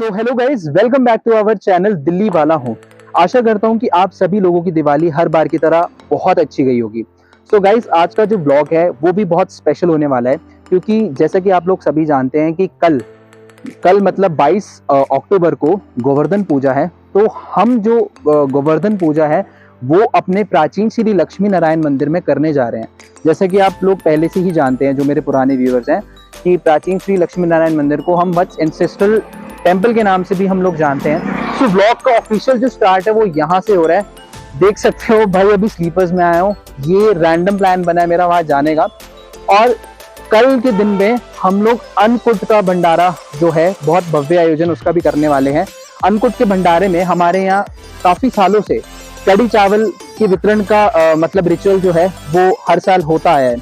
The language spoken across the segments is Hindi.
So hello guys, welcome back to our channel Delhi वाला हूँ। आशा करता हूँ कि आप सभी लोगों की दिवाली हर बार की तरह बहुत अच्छी गई होगी। सो गाइज, आज का जो ब्लॉग है वो भी बहुत स्पेशल होने वाला है, क्योंकि जैसा कि आप लोग सभी जानते हैं कि कल कल मतलब 22 अक्टूबर को गोवर्धन पूजा है। तो हम जो गोवर्धन पूजा है वो अपने प्राचीन श्री लक्ष्मी नारायण मंदिर में करने जा रहे हैं। जैसे कि आप लोग पहले से ही जानते हैं, जो मेरे पुराने व्यूअर्स हैं, कि प्राचीन श्री लक्ष्मी नारायण मंदिर को हम वत्स एंसेस्ट्रल टेम्पल के नाम से भी हम लोग जानते हैं। सो व्लॉग का ऑफिशियल जो स्टार्ट है वो यहाँ से हो रहा है। देख सकते हो भाई, अभी स्लीपर्स में आया हूँ। ये रैंडम प्लान बना है मेरा वहां जाने का। और कल के दिन में हम लोग अन्नकूट का भंडारा जो है, बहुत भव्य आयोजन उसका भी करने वाले हैं। अन्नकूट के भंडारे में हमारे यहाँ काफी सालों से कड़ी चावल के वितरण का मतलब रिचुअल जो है वो हर साल होता है।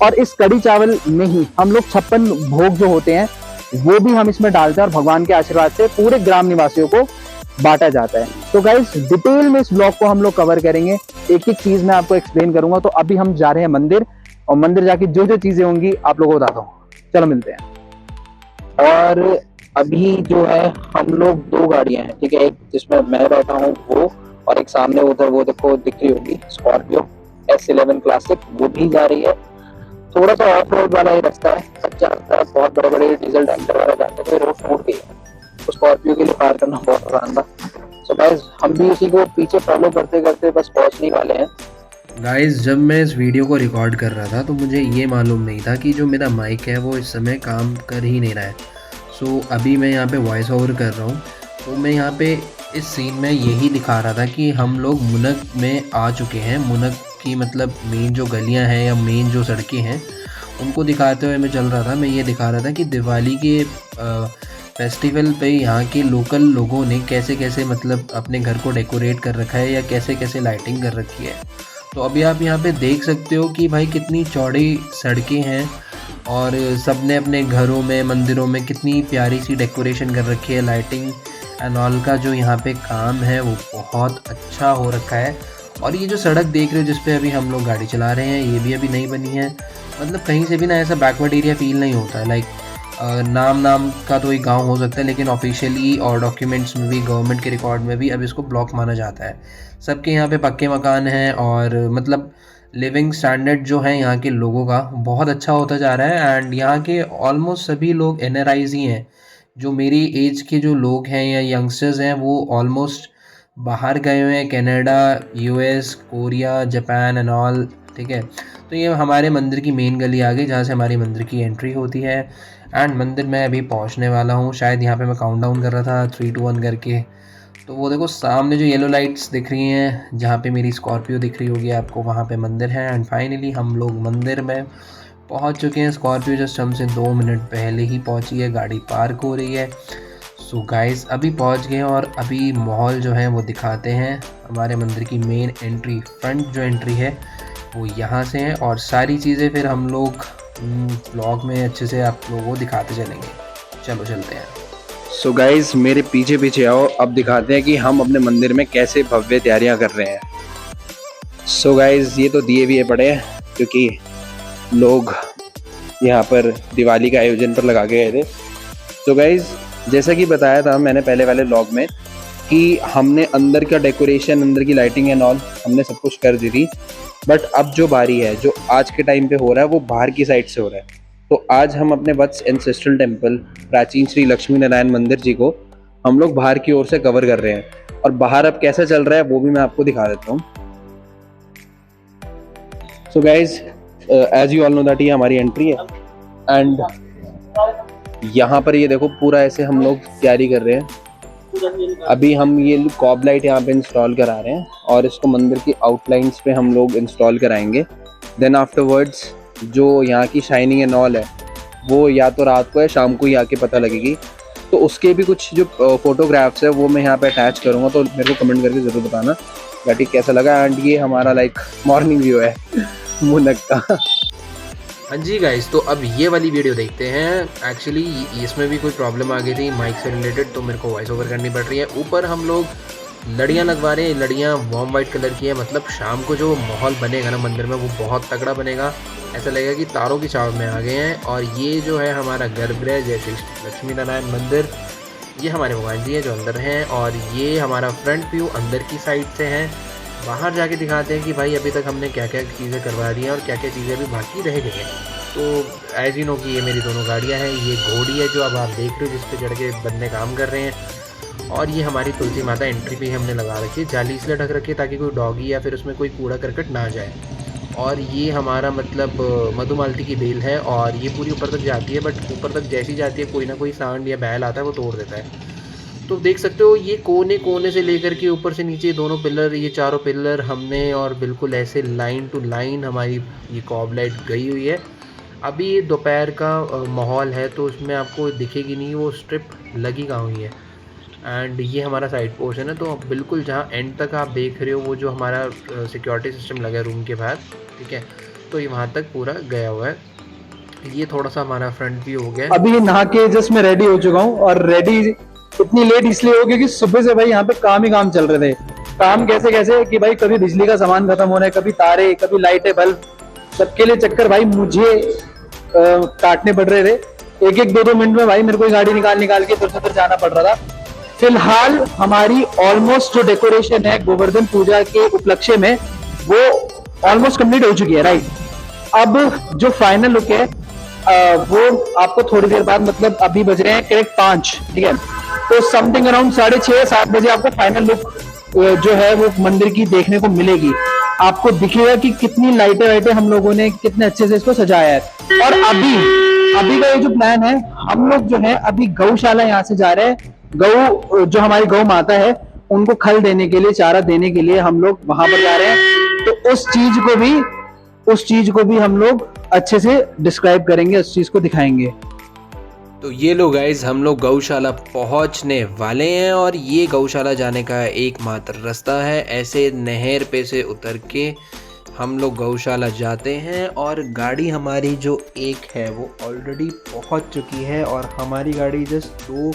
और इस कड़ी चावल में ही हम लोग 56 भोग जो होते हैं वो भी हम इसमें डालते हैं और भगवान के आशीर्वाद से पूरे ग्राम निवासियों को बांटा जाता है। तो गाइस, डिटेल में इस ब्लॉग को हम लोग कवर करेंगे, एक एक चीज मैं आपको एक्सप्लेन करूंगा। तो अभी हम जा रहे हैं मंदिर, और मंदिर जाके जो जो चीजें होंगी आप लोगों को बताता हूँ। चलो मिलते हैं। और अभी जो है हम लोग 2 गाड़ियां हैं, ठीक है। एक जिसमें मैं बैठा हूँ वो, और एक सामने उधर वो देखो दिख रही होगी स्कॉर्पियो S11 क्लासिक, वो भी जा रही है। थोड़ा सा ऑफ रोड वाला ही रास्ता है, अच्छा रास्ता है। बहुत बड़े बड़े डीजल टैंकर वाला जाते थे, रोड फूट गई है, तो स्कॉर्पियो के लिए पार करना बहुत आसान था। सो गाइस, हम भी उसी को पीछे फॉलो करते करते बस पहुंचने वाले हैं। गाइस, जब मैं इस वीडियो को रिकॉर्ड कर रहा था तो मुझे ये मालूम नहीं था कि जो मेरा माइक है वो इस समय काम कर ही नहीं रहा है। सो अभी मैं यहाँ पे वॉइस ओवर कर रहा हूँ। तो मैं यहाँ पे इस सीन में यही दिखा रहा था कि हम लोग मुनक में आ चुके हैं। मुनक की मतलब मेन जो गलियाँ हैं या मेन जो सड़कें हैं उनको दिखाते हुए मैं चल रहा था। मैं ये दिखा रहा था कि दिवाली के फेस्टिवल पे यहाँ के लोकल लोगों ने कैसे कैसे मतलब अपने घर को डेकोरेट कर रखा है या कैसे कैसे लाइटिंग कर रखी है। तो अभी आप यहाँ पे देख सकते हो कि भाई कितनी चौड़ी सड़कें हैं, और सब ने अपने घरों में मंदिरों में कितनी प्यारी सी डेकोरेशन कर रखी है। लाइटिंग एंड ऑल का जो यहाँ पे काम है वो बहुत अच्छा हो रखा है। और ये जो सड़क देख रहे हो जिस पे अभी हम लोग गाड़ी चला रहे हैं, ये भी अभी नई बनी है। मतलब कहीं से भी ना ऐसा बैकवर्ड एरिया फील नहीं होता है। लाइक नाम का तो एक गांव हो सकता है, लेकिन ऑफिशियली और डॉक्यूमेंट्स में भी, गवर्नमेंट के रिकॉर्ड में भी अब इसको ब्लॉक माना जाता है। सबके यहाँ पे पक्के मकान हैं, और मतलब लिविंग स्टैंडर्ड जो है यहाँ के लोगों का बहुत अच्छा होता जा रहा है। एंड यहाँ के ऑलमोस्ट सभी लोग NRIs ही हैं। जो मेरी एज के जो लोग हैं या यंगस्टर्स हैं वो ऑलमोस्ट बाहर गए हुए हैं, Canada, US, Korea, Japan and all, ठीक है। तो ये हमारे मंदिर की मेन गली आ गई जहाँ से हमारी मंदिर की एंट्री होती है। एंड मंदिर में अभी पहुँचने वाला हूँ। शायद यहाँ पे मैं काउंट डाउन कर रहा था 3 2 1 करके। तो वो देखो सामने जो येलो लाइट्स दिख रही हैं, जहाँ पे मेरी स्कॉर्पियो दिख रही होगी आपको, वहाँ पे मंदिर है। एंड फाइनली हम लोग मंदिर में पहुँच चुके हैं। स्कॉर्पियो जस्ट हमसे 2 मिनट पहले ही पहुँची है, गाड़ी पार्क हो रही है। सो गाइस, अभी पहुँच गए हैं और अभी माहौल जो है वो दिखाते हैं। हमारे मंदिर की मेन एंट्री, फ्रंट जो एंट्री है वो यहाँ से है, और सारी चीज़ें फिर हम लोग ब्लॉग में अच्छे से आप लोगों को दिखाते चलेंगे। चलो चलते हैं। सो गाइज, मेरे पीछे पीछे आओ, अब दिखाते हैं कि हम अपने मंदिर में कैसे भव्य तैयारियां कर रहे हैं। सो गाइज, ये तो दिए भी पड़े हैं क्योंकि लोग यहाँ पर दिवाली का आयोजन पर लगा के गए थे। सो गाइज, जैसा कि बताया था मैंने पहले वाले व्लॉग में कि हमने अंदर का डेकोरेशन, अंदर की लाइटिंग एंड ऑल हमने सब कुछ कर दी थी। बट अब जो बारी है, जो आज के टाइम पे हो रहा है, वो बाहर की साइड से हो रहा है। तो आज हम अपने वत्स एंसेस्ट्रल टेम्पल, प्राचीन श्री लक्ष्मी नारायण मंदिर जी को हम लोग बाहर की ओर से कवर कर रहे हैं। और बाहर अब कैसा चल रहा है वो भी मैं आपको दिखा देता हूँ। So guys, as you all know that ये हमारी एंट्री है। एंड यहाँ पर ये देखो, पूरा ऐसे हम लोग तैयारी कर रहे हैं। अभी हम ये कॉब लाइट यहाँ पे इंस्टॉल करा रहे हैं, और इसको मंदिर की आउटलाइंस पे हम लोग इंस्टॉल कराएंगे। देन आफ्टरवर्ड्स जो यहाँ की शाइनिंग एंड ऑल है वो या तो रात को है, शाम को ही आके पता लगेगी। तो उसके भी कुछ जो फोटोग्राफ्स है वो मैं यहाँ पे अटैच करूँगा, तो मेरे को कमेंट करके ज़रूर बताना कि कैसा लगा। एंड ये हमारा लाइक मॉर्निंग व्यू है मुनक का। हाँ जी गाइस, तो अब ये वाली वीडियो देखते हैं। एक्चुअली इसमें भी कोई प्रॉब्लम आ गई थी माइक से रिलेटेड, तो मेरे को वॉइस ओवर करनी पड़ रही है। ऊपर हम लोग लड़ियाँ लगवा रहे हैं। लड़ियाँ वार्म वाइट कलर की है, मतलब शाम को जो माहौल बनेगा ना मंदिर में वो बहुत तगड़ा बनेगा। ऐसा लगेगा कि तारों की चाव में आ गए हैं। और ये जो है हमारा गर्भगृह, जैसे लक्ष्मी नारायण मंदिर, ये हमारे भगवान जी है जो अंदर हैं, और ये हमारा फ्रंट व्यू अंदर की साइड से है। बाहर जाके दिखाते हैं कि भाई अभी तक हमने क्या क्या चीज़ें करवा दी हैं और क्या क्या चीज़ें अभी बाकी रह गई हैं। तो एज यू नो कि ये मेरी दोनों गाड़ियाँ हैं। ये घोड़ी है जो अब आप देख रहे हो, जिस पे चढ़ के बंदे काम कर रहे हैं। और ये हमारी तुलसी माता एंट्री पे हमने लगा रखी है, जाली इसलिए ढक रखी है ताकि कोई डॉगी या फिर उसमें कोई कूड़ा करकट ना जाए। और ये हमारा मतलब मधुमालती की बेल है, और ये पूरी ऊपर तक जाती है, बट ऊपर तक जैसी जाती है कोई ना कोई सांड या बैल आता है वो तोड़ देता है। तो देख सकते हो ये कोने कोने से लेकर के ऊपर से नीचे दोनों पिलर, ये चारों पिलर हमने, और बिल्कुल ऐसे लाइन टू लाइन हमारी ये कॉब लाइट गई हुई है। अभी दोपहर का माहौल है तो उसमें आपको दिखेगी नहीं, वो स्ट्रिप लगी कहाँ हुई है। एंड ये हमारा साइड पोर्शन है, तो बिल्कुल जहाँ एंड तक आप देख रहे हो वो जो हमारा सिक्योरिटी सिस्टम लगा है रूम के बाहर, ठीक है, तो ये वहाँ तक पूरा गया हुआ है। ये थोड़ा सा हमारा फ्रंट व्यू हो गया है। अभी नहा के जस्ट मैं रेडी हो चुका हूँ, और रेडी इतनी लेट इसलिए हो क्योंकि सुबह से भाई यहाँ पे काम ही काम चल रहे थे। काम कैसे कैसे कि भाई कभी बिजली का सामान खत्म हो रहा है, कभी तारे, कभी लाइटें, बल्ब, सबके लिए चक्कर भाई मुझे काटने पड़ रहे थे। एक एक 2-2 मिनट में भाई मेरे को गाड़ी निकाल के इधर से उधर जाना पड़ रहा था। फिलहाल हमारी ऑलमोस्ट जो डेकोरेशन है गोवर्धन पूजा के उपलक्ष्य में वो ऑलमोस्ट कंप्लीट हो चुकी है, राइट। अब जो फाइनल लुक है वो आपको थोड़ी देर बाद, मतलब अभी बज रहे हैं करेक्ट 5, ठीक है, तो समथिंग अराउंड 6:30-7 बजे आपको फाइनल लुक जो है वो मंदिर की देखने को मिलेगी। आपको दिखेगा कि कितनी लाइटें वाइटें हम लोगों ने कितने अच्छे से इसको सजाया है। और अभी का ये जो प्लान है, हम लोग जो है अभी गौशाला यहाँ से जा रहे हैं। गौ जो हमारी गौ माता है उनको खल देने के लिए, चारा देने के लिए हम लोग वहां पर जा रहे हैं। तो उस चीज को भी हम लोग अच्छे से डिस्क्राइब करेंगे, उस चीज को दिखाएंगे। तो ये लो गाइज, हम लोग गौशाला पहुंचने वाले हैं, और ये गौशाला जाने का एकमात्र रास्ता है। ऐसे नहर पे से उतर के हम लोग गौशाला जाते हैं, और गाड़ी हमारी जो एक है वो ऑलरेडी पहुंच चुकी है, और हमारी गाड़ी जस्ट 2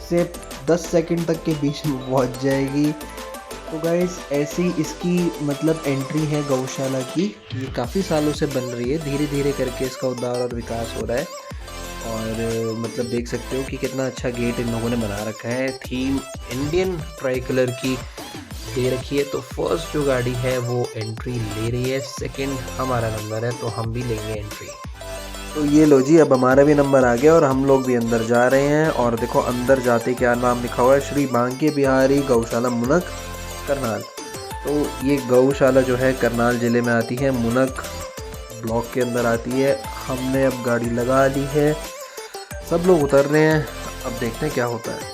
से 10 सेकंड तक के बीच में पहुंच जाएगी। तो गाइस ऐसी इसकी मतलब एंट्री है गौशाला की। ये काफ़ी सालों से बन रही है, धीरे धीरे करके इसका उद्धार और विकास हो रहा है। और मतलब देख सकते हो कि कितना अच्छा गेट इन लोगों ने बना रखा है। थीम इंडियन ट्राई कलर की दे रखी है। तो फर्स्ट जो गाड़ी है वो एंट्री ले रही है, सेकंड हमारा नंबर है तो हम भी लेंगे एंट्री। तो ये लो जी, अब हमारा भी नंबर आ गया और हम लोग भी अंदर जा रहे हैं। और देखो अंदर जाते क्या नाम लिखा हुआ है, श्री बांके बिहारी गौशाला मुनक करनाल। तो ये गौशाला जो है करनाल ज़िले में आती है, मुनक ब्लॉक के अंदर आती है। हमने अब गाड़ी लगा ली है, सब लोग उतर रहे हैं, अब देखते हैं क्या होता है।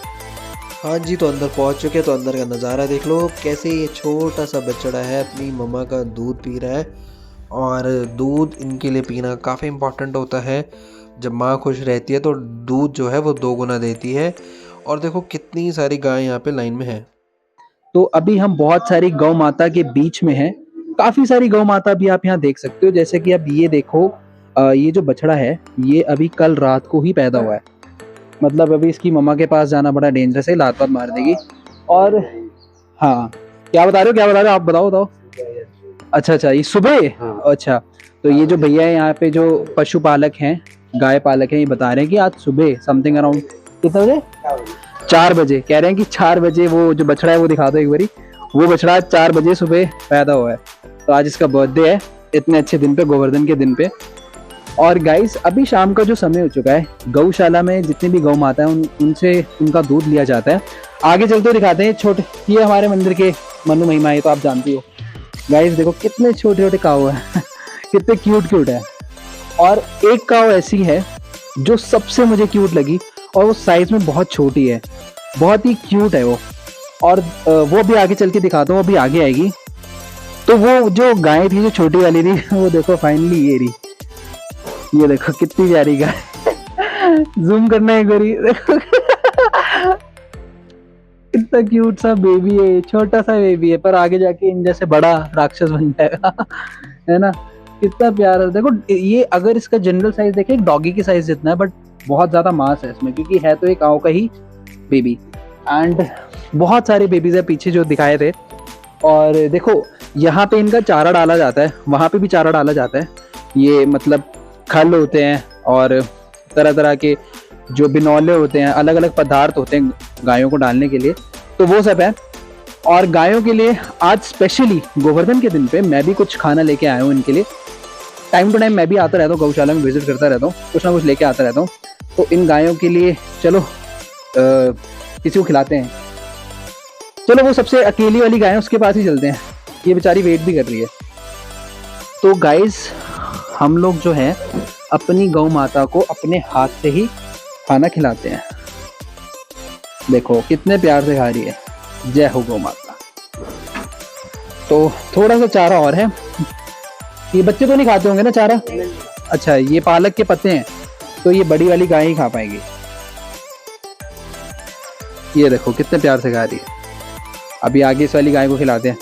हाँ जी, तो अंदर पहुंच चुके हैं। तो अंदर का नज़ारा देख लो, कैसे ये छोटा सा बच्चा है अपनी मम्मा का दूध पी रहा है। और दूध इनके लिए पीना काफ़ी इम्पॉर्टेंट होता है। जब माँ खुश रहती है तो दूध जो है वो 2 गुना देती है। और देखो कितनी सारी गाय यहाँ पे लाइन में है। तो अभी हम बहुत सारी गौ माता के बीच में हैं। काफी सारी गौ माता भी आप यहाँ देख सकते हो। जैसे कि अब ये देखो, ये जो बछड़ा है ये अभी कल रात को ही पैदा हुआ है। मतलब अभी इसकी मम्मा के पास जाना बड़ा डेंजरस है, लात वात मार देगी। और हाँ, क्या बता रहे हो आप बताओ। अच्छा, ये सुबह। हाँ। अच्छा, तो ये जो भैया है यहाँ पे जो पशुपालक हैं, गाय पालक हैं, ये बता रहे हैं कि आज सुबह समथिंग अराउंड कितने बजे, 4 बजे कह रहे हैं कि 4 बजे वो जो बछड़ा है वो दिखा दो एक बारी। वो बछड़ा 4 बजे सुबह पैदा हुआ है। तो आज इसका बर्थडे है, इतने अच्छे दिन पे, गोवर्धन के दिन पे। और गाइस अभी शाम का जो समय हो चुका है, गौशाला में जितनी भी गौ माता है उनसे उनका दूध लिया जाता है। आगे चलते दिखाते हैं छोटे, ये हमारे मंदिर के मनु महिमा है, तो आप जानती हो। गाइस देखो कितने छोटे छोटे काऊ है कितने क्यूट है। और एक काऊ ऐसी है जो सबसे मुझे क्यूट लगी, और वो साइज में बहुत छोटी है, बहुत ही क्यूट है वो। और वो भी आगे चल के दिखाता हूँ, अभी आगे आएगी। तो वो जो गाय थी जो छोटी वाली थी, वो देखो फाइनली ये रही। ये देखो कितनी प्यारी गाय जूम करना है एक बारी, देखो कितना क्यूट सा बेबी है, छोटा सा बेबी है, पर आगे जाके इन जैसे बड़ा राक्षस बन जाएगा है ना। कितना प्यारा। देखो ये अगर इसका जनरल साइज देखे डॉगी की साइज जितना है, बट बहुत ज्यादा मांस है इसमें, क्योंकि है तो एक काऊ का ही बेबी। एंड बहुत सारे बेबीज है पीछे जो दिखाए थे। और देखो यहाँ पे इनका चारा डाला जाता है, वहां पे भी चारा डाला जाता है। ये मतलब खल होते हैं और तरह तरह के जो बिनौले होते हैं, अलग अलग पदार्थ होते हैं गायों को डालने के लिए, तो वो सब है। और गायों के लिए आज स्पेशली गोवर्धन के दिन पे मैं भी कुछ खाना लेके आया हूँ इनके लिए। टाइम टू टाइम मैं भी आता रहता हूँ, गौशाला में विजिट करता रहता हूँ, कुछ ना कुछ लेके आता रहता हूँ। तो इन गायों के लिए चलो किसी को खिलाते हैं। चलो वो सबसे अकेली वाली गाय है उसके पास ही चलते हैं, ये बेचारी वेट भी कर रही है। तो गाइस हम लोग जो है अपनी गौ माता को अपने हाथ से ही खाना खिलाते हैं। देखो कितने प्यार से खा रही है, जय हो गौ माता। तो थोड़ा सा चारा और है, ये बच्चे तो नहीं खाते होंगे ना चारा? अच्छा ये पालक के पत्ते हैं, तो ये बड़ी वाली गाय ही खा पाएगी। ये देखो कितने प्यार से खा रही है। अभी आगे इस वाली गाय को खिलाते हैं।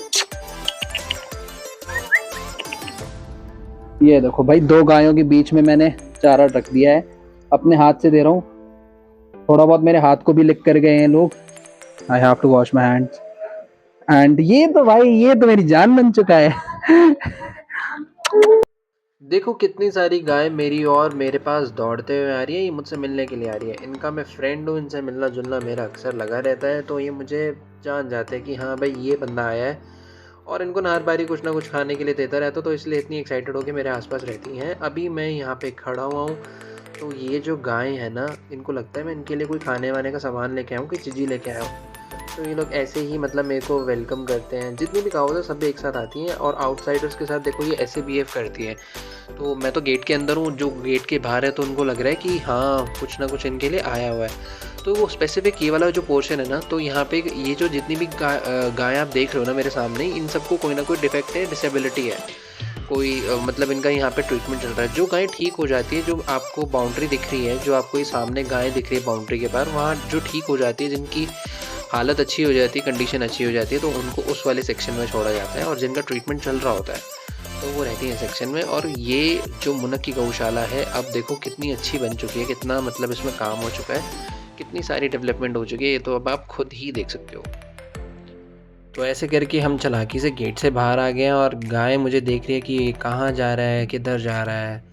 ये देखो भाई, दो गायों के बीच में मैंने चारा रख दिया है, अपने हाथ से दे रहा हूँ। थोड़ा बहुत मेरे हाथ को भी लिक कर गए हैं लोग, I have to wash my hands. And ये तो भाई ये तो मेरी जान बन चुका है। देखो कितनी सारी गाय मेरी और मेरे पास दौड़ते हुए आ रही है, ये मुझसे मिलने के लिए आ रही है। इनका मैं फ्रेंड हूँ, इनसे मिलना जुलना मेरा अक्सर लगा रहता है, तो ये मुझे जान जाते हैं कि हाँ भाई ये बंदा आया है, और इनको हर बारी कुछ ना कुछ खाने के लिए देता रहता, तो इसलिए इतनी एक्साइटेड होकर मेरे आसपास रहती हैं। अभी मैं यहाँ पे खड़ा हुआ हूँ, तो ये जो गाय है ना, इनको लगता है मैं इनके लिए कोई खाने वाने का सामान लेके आया हूँ, कोई चीज़ी लेके आया हूँ। तो ये लोग ऐसे ही मतलब मेरे को वेलकम करते हैं। जितनी भी काउज है सब एक साथ आती हैं, और आउटसाइडर्स के साथ देखो ये ऐसे बिहेव करती है। तो मैं तो गेट के अंदर हूँ, जो गेट के बाहर है, तो उनको लग रहा है कि हाँ कुछ ना कुछ इनके लिए आया हुआ है। तो वो स्पेसिफिक ये वाला जो पोर्शन है ना, तो यहाँ पे ये जो जितनी भी गाय आप देख रहे हो ना मेरे सामने, इन सबको कोई ना कोई डिफेक्ट है, डिसेबिलिटी है, कोई मतलब इनका यहाँ पे ट्रीटमेंट चल रहा है। जो गाय ठीक हो जाती है, जो आपको बाउंड्री दिख रही है, जो आपको ये सामने गाय दिख रही है बाउंड्री के पार, वहाँ जो ठीक हो जाती है, जिनकी हालत अच्छी हो जाती है, कंडीशन अच्छी हो जाती है, तो उनको उस वाले सेक्शन में छोड़ा जाता है, और जिनका ट्रीटमेंट चल रहा होता है तो वो रहती है सेक्शन में। और ये जो मुनक की गौशाला है, अब देखो कितनी अच्छी बन चुकी है, कितना मतलब इसमें काम हो चुका है, कितनी सारी डेवलपमेंट हो चुकी है, ये तो अब आप खुद ही देख सकते हो। तो ऐसे करके हम चालाकी से गेट से बाहर आ गए हैं, और गाय मुझे देख रही है कि ये कहाँ जा रहा है, किधर जा रहा है,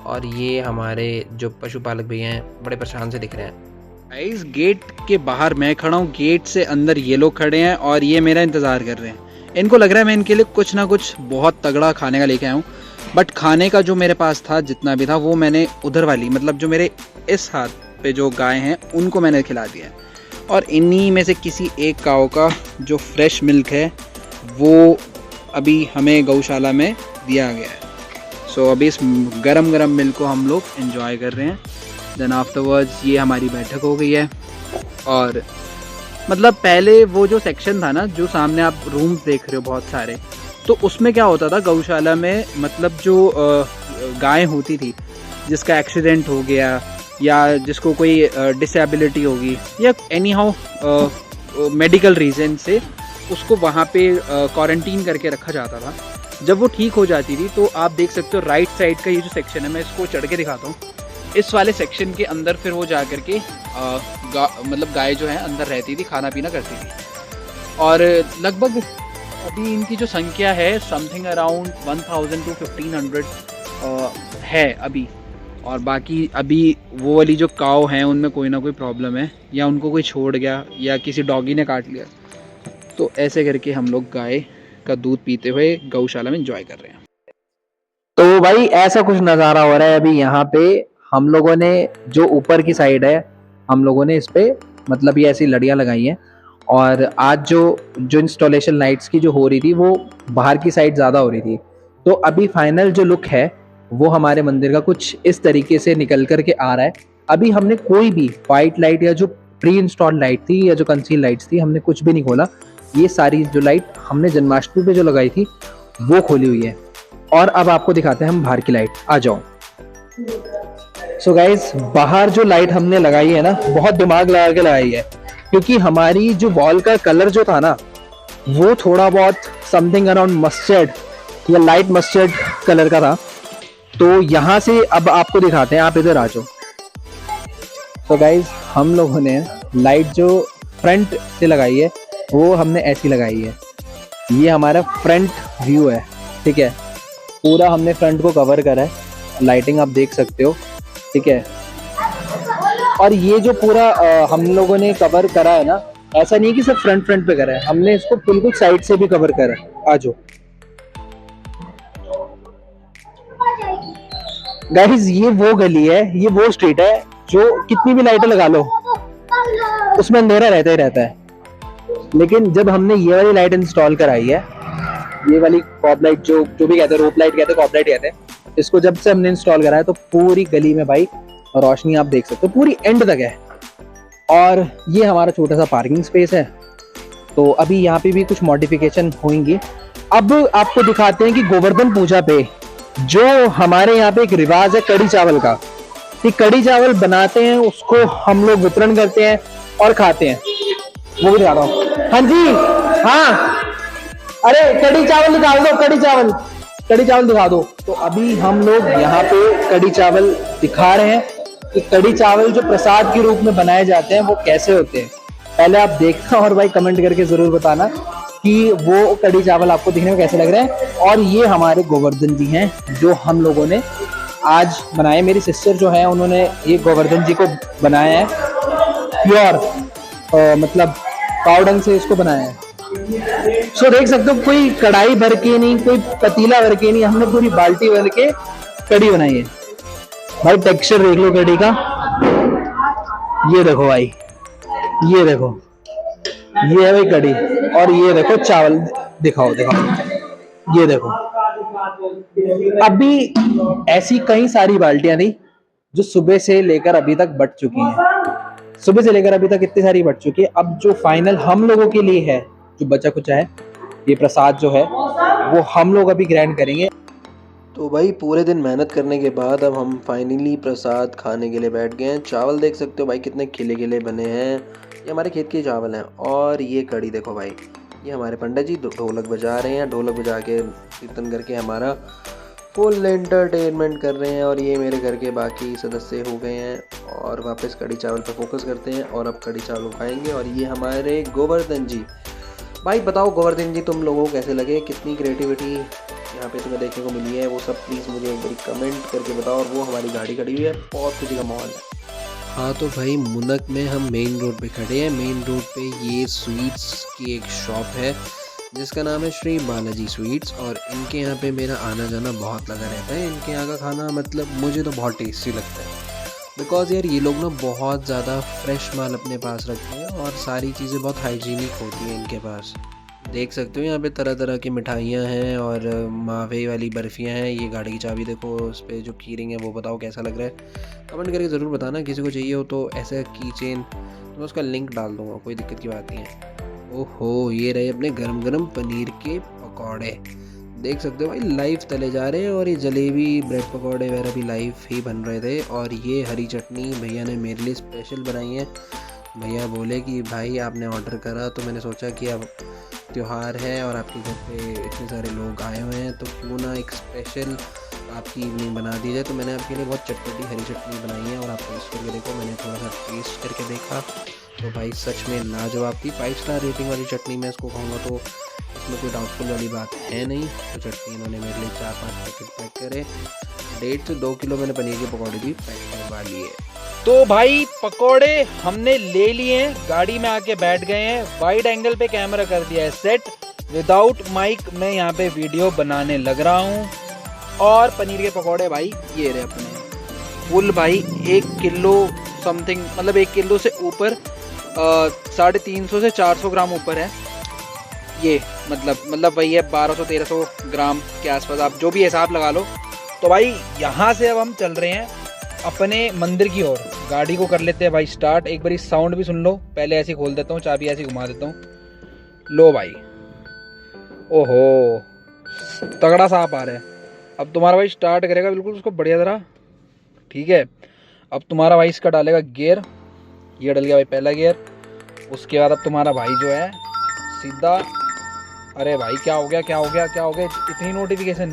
और ये हमारे जो पशुपालक भैया हैं बड़े परेशान से दिख रहे हैं। इस गेट के बाहर मैं खड़ा हूँ, गेट से अंदर ये लोग खड़े हैं और ये मेरा इंतज़ार कर रहे हैं। इनको लग रहा है मैं इनके लिए कुछ ना कुछ बहुत तगड़ा खाने का लेके आया हूँ, बट खाने का जो मेरे पास था जितना भी था वो मैंने उधर वाली मतलब जो मेरे इस हाथ पे जो गाय हैं उनको मैंने खिला दिया है। और इन्हीं में से किसी एक काऊ का जो फ्रेश मिल्क है वो अभी हमें गौशाला में दिया गया है। सो अभी इस गरम गरम मिल्क को हम लोग एंजॉय कर रहे हैं। देन आफ्टरवर्ड्स ये हमारी बैठक हो गई है। और मतलब पहले वो जो सेक्शन था ना, जो सामने आप रूम्स देख रहे हो बहुत सारे, तो उसमें क्या होता था गौशाला में, मतलब जो गाय होती थी जिसका एक्सीडेंट हो गया या जिसको कोई डिसेबिलिटी होगी या एनी हाउ मेडिकल रीज़न से, उसको वहाँ पे क्वारंटीन करके रखा जाता था। जब वो ठीक हो जाती थी तो आप देख सकते हो राइट साइड का ये जो सेक्शन है, मैं इसको चढ़ के दिखाता हूँ। इस वाले सेक्शन के अंदर फिर वो जा कर के मतलब गाय जो है अंदर रहती थी, खाना पीना करती थी। और लगभग अभी इनकी जो संख्या है समथिंग अराउंड 1000 to 1500 है अभी। और बाकी अभी वो वाली जो काऊ हैं उनमें कोई ना कोई प्रॉब्लम है, या उनको कोई छोड़ गया या किसी डॉगी ने काट लिया। तो ऐसे करके हम लोग गाय का दूध पीते हुए गौशाला में एंजॉय कर रहे हैं। तो भाई ऐसा कुछ नज़ारा हो रहा है अभी यहाँ पे। हम लोगों ने जो ऊपर की साइड है, हम लोगों ने इस पे मतलब ये ऐसी लड़ियाँ लगाई हैं। और आज जो इंस्टॉलेशन लाइट्स की जो हो रही थी वो बाहर की साइड ज़्यादा हो रही थी। तो अभी फाइनल जो लुक है वो हमारे मंदिर का कुछ इस तरीके से निकल कर के आ रहा है। अभी हमने कोई भी वाइट लाइट या जो प्री इंस्टॉल्ड लाइट थी या जो कंसील लाइट्स थी, हमने कुछ भी नहीं खोला। ये सारी जो लाइट हमने जन्माष्टमी पे जो लगाई थी वो खोली हुई है। और अब आपको दिखाते हैं हम बाहर की लाइट, आ जाओ। सो गाइज, बाहर जो लाइट हमने लगाई है ना, बहुत दिमाग लगा के लगाई है, क्योंकि हमारी जो वॉल का कलर जो था ना वो थोड़ा बहुत समथिंग अराउंड मस्टर्ड या लाइट मस्टर्ड कलर का था। तो यहाँ से अब आपको दिखाते हैं, आप इधर आ जाओ। तो गाइज, हम लोगों ने लाइट जो फ्रंट से लगाई है वो हमने ऐसी लगाई है। ये हमारा फ्रंट व्यू है, ठीक है। पूरा हमने फ्रंट को कवर करा है, लाइटिंग आप देख सकते हो, ठीक है। और ये जो पूरा हम लोगों ने कवर करा है ना, ऐसा नहीं कि सिर्फ फ्रंट पे करा है, हमने इसको बिल्कुल साइड से भी कवर करा है। आ जाओ गाइस, ये वो गली है, ये वो स्ट्रीट है जो कितनी भी लाइटें लगा लो उसमें अंधेरा रहता ही रहता है। लेकिन जब हमने ये वाली लाइट इंस्टॉल कराई है, ये वाली कॉब लाइट, जो भी कहते हैं, रोप लाइट कहते हैं, कॉब लाइट कहते हैं, इसको जब से हमने इंस्टॉल कराया तो पूरी गली में भाई रोशनी आप देख सकते हो, पूरी एंड तक है। और ये हमारा छोटा सा पार्किंग स्पेस है। तो अभी यहाँ पे भी कुछ मॉडिफिकेशन होंगी। अब आपको दिखाते हैं कि गोवर्धन पूजा पे जो हमारे यहाँ पे एक रिवाज है कड़ी चावल का, कि कड़ी चावल बनाते हैं, उसको हम लोग वितरण करते हैं और खाते हैं, वो भी दिखा रहा हूँ। हाँ जी, हाँ, अरे कड़ी चावल निकाल दो, कड़ी चावल दिखा दो। तो अभी हम लोग यहाँ पे कड़ी चावल दिखा रहे हैं कि कड़ी चावल जो प्रसाद के रूप में बनाए जाते हैं वो कैसे होते हैं। पहले आप देखना और भाई कमेंट करके जरूर बताना कि वो कड़ी चावल आपको दिखने में कैसे लग रहे हैं। और ये हमारे गोवर्धन जी हैं जो हम लोगों ने आज बनाए। मेरी सिस्टर जो है उन्होंने ये गोवर्धन जी को बनाया है प्योर, मतलब पाउडर से इसको बनाया है। सो देख सकते हो, कोई कढ़ाई भर के नहीं, कोई पतीला भर के नहीं, हमने पूरी बाल्टी भर के कड़ी बनाई है। भाई टेक्सचर देख लो कड़ी का, ये देखो भाई, ये देखो, ये है भाई कड़ी। और ये देखो चावल, दिखाओ, ये देखो। अभी ऐसी कई सारी बाल्टियां थी जो सुबह से लेकर अभी तक बट चुकी हैं, सुबह से लेकर अभी तक इतनी सारी बट चुकी है। अब जो फाइनल हम लोगों के लिए है, जो बचा कुचा है, ये प्रसाद जो है वो हम लोग अभी ग्रैंड करेंगे। तो भाई पूरे दिन मेहनत करने के बाद अब हम फाइनली प्रसाद खाने के लिए बैठ गए हैं। चावल देख सकते हो भाई कितने खिले खिले बने हैं, ये हमारे खेत के चावल हैं। और ये कड़ी देखो भाई, ये हमारे पंडित जी ढोलक बजा रहे हैं, ढोलक बजा के कीर्तन करके हमारा फुल एंटरटेनमेंट कर रहे हैं। और ये मेरे घर के बाकी सदस्य हो गए हैं और वापस कड़ी चावल पर फोकस करते हैं और अब कड़ी चावल खाएंगे। और ये हमारे गोवर्धन जी, भाई बताओ गोवर्धन जी तुम लोगों को कैसे लगे, कितनी क्रिएटिविटी यहाँ पे तुम्हें देखने को मिली है, वो सब प्लीज़ मुझे एक बार कमेंट करके बताओ। और वो हमारी गाड़ी खड़ी हुई है, बहुत खुशी का माहौल है। हाँ तो भाई मुनक में हम मेन रोड पे खड़े हैं। मेन रोड पे ये स्वीट्स की एक शॉप है जिसका नाम है श्री बालाजी स्वीट्स। और इनके यहाँ पे मेरा आना जाना बहुत लगा रहता है। इनके यहाँ का खाना मतलब मुझे तो बहुत टेस्टी लगता है, बिकॉज़ यार ये लोग ना बहुत ज़्यादा फ्रेश माल अपने पास रखते हैं और सारी चीज़ें बहुत हाइजीनिक होती हैं इनके पास। देख सकते हो यहाँ पे तरह तरह की मिठाइयाँ हैं और मावे वाली बर्फ़ियाँ हैं। ये गाड़ी की चाबी देखो, उस पर जो कीरिंग है वो बताओ कैसा लग रहा है, कमेंट करके ज़रूर बताना। किसी को चाहिए हो तो ऐसा की चेन तो मैं उसका लिंक डाल दूँगा, कोई दिक्कत की बात नहीं है। ओहो, ये रहे अपने गरम गरम पनीर के पकौड़े, देख सकते हो भाई लाइव तले जा रहे हैं। और ये जलेबी, ब्रेड पकौड़े वगैरह भी लाइव ही बन रहे थे। और ये हरी चटनी भैया ने मेरे लिए स्पेशल बनाई है। भैया बोले कि भाई आपने ऑर्डर करा तो मैंने सोचा कि अब त्यौहार है और आपके घर पे इतने सारे लोग आए हुए हैं तो क्यों ना एक स्पेशल आपकी इवनिंग बना दी जाए। तो मैंने आपके लिए बहुत चटपटी हरी चटनी बनाई है और आप टेस्ट करके देखो। मैंने थोड़ा सा टेस्ट करके देखा तो भाई सच में लाजवाब थी। 5 स्टार रेटिंग वाली चटनी मैं इसको खाऊंगा तो इसमें कोई डाउटफुल वाली बात है नहीं। तो चटनी इन्होंने मेरे लिए 4-5 पैकेट पैक करे। 1.5 से 2 किलो मैंने पनीर के पकौड़े भी पैक करवा लिए। तो भाई पकोड़े हमने ले लिए हैं, गाड़ी में आके बैठ गए हैं, वाइड एंगल पे कैमरा कर दिया है सेट, विदाउट माइक मैं यहाँ पे वीडियो बनाने लग रहा हूँ। और पनीर के पकोड़े भाई ये रहे अपने फुल भाई 1 किलो समथिंग, मतलब 1 किलो से ऊपर, 350 से 400 ग्राम ऊपर है ये, मतलब वही है 1200-1300 ग्राम के आसपास, आप जो भी हिसाब लगा लो। तो भाई यहाँ से अब हम चल रहे हैं अपने मंदिर की ओर। गाड़ी को कर लेते हैं भाई स्टार्ट। एक बारी साउंड भी सुन लो, पहले ऐसे खोल देता हूँ, चाबी ऐसे घुमा देता हूँ। लो भाई, ओहो तगड़ा सा आप आ रहा है। अब तुम्हारा भाई स्टार्ट करेगा बिल्कुल उसको बढ़िया तरह, ठीक है। अब तुम्हारा भाई इसका डालेगा गियर, ये डल गया भाई पहला गियर। उसके बाद अब तुम्हारा भाई जो है सीधा, अरे भाई क्या हो गया इतनी नोटिफिकेशन,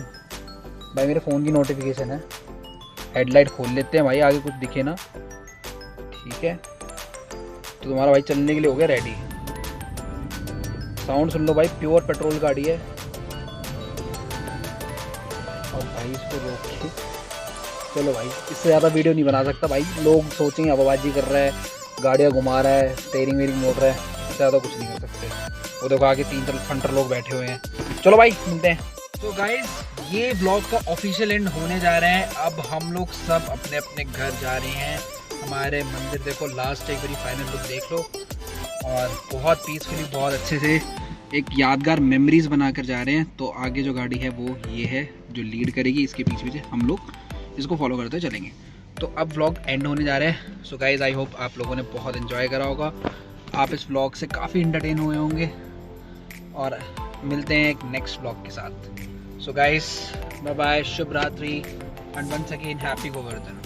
भाई मेरे फ़ोन की नोटिफिकेशन है। हेडलाइट खोल लेते हैं भाई, आगे कुछ दिखे ना, ठीक है। तो तुम्हारा भाई चलने के लिए हो गया रेडी। साउंड सुन लो भाई, प्योर पेट्रोल गाड़ी है। और भाई इसको रोक के चलो भाई, इससे ज़्यादा वीडियो नहीं बना सकता भाई, लोग सोचेंगे हवाबाजी कर रहा है, गाड़ियाँ घुमा रहा है, स्टेयरिंग वेरिंग मोड़ रहा है, इससे ज़्यादा कुछ नहीं कर सकते। वो देखो आगे 3 फंटर लोग बैठे हुए हैं। चलो भाई मिलते हैं। तो गाइज ये ब्लॉग का ऑफिशियल एंड होने जा रहा है। अब हम लोग सब अपने अपने घर जा रहे हैं। हमारे मंदिर देखो, लास्ट एक बारी फाइनल लुक देख लो, और बहुत पीसफुली, बहुत अच्छे से एक यादगार मेमोरीज बनाकर जा रहे हैं। तो आगे जो गाड़ी है वो ये है जो लीड करेगी, इसके पीछे पीछे हम लोग इसको फॉलो करते चलेंगे। तो अब व्लॉग एंड होने जा रहा है। सो गाइज आई होप आप लोगों ने बहुत एंजॉय करा होगा, आप इस व्लॉग से काफ़ी इंटरटेन हुए होंगे, और मिलते हैं एक नेक्स्ट व्लॉग के साथ। सो गाइज बाय बाय, शुभ रात्रि, and once again happy Govardhan.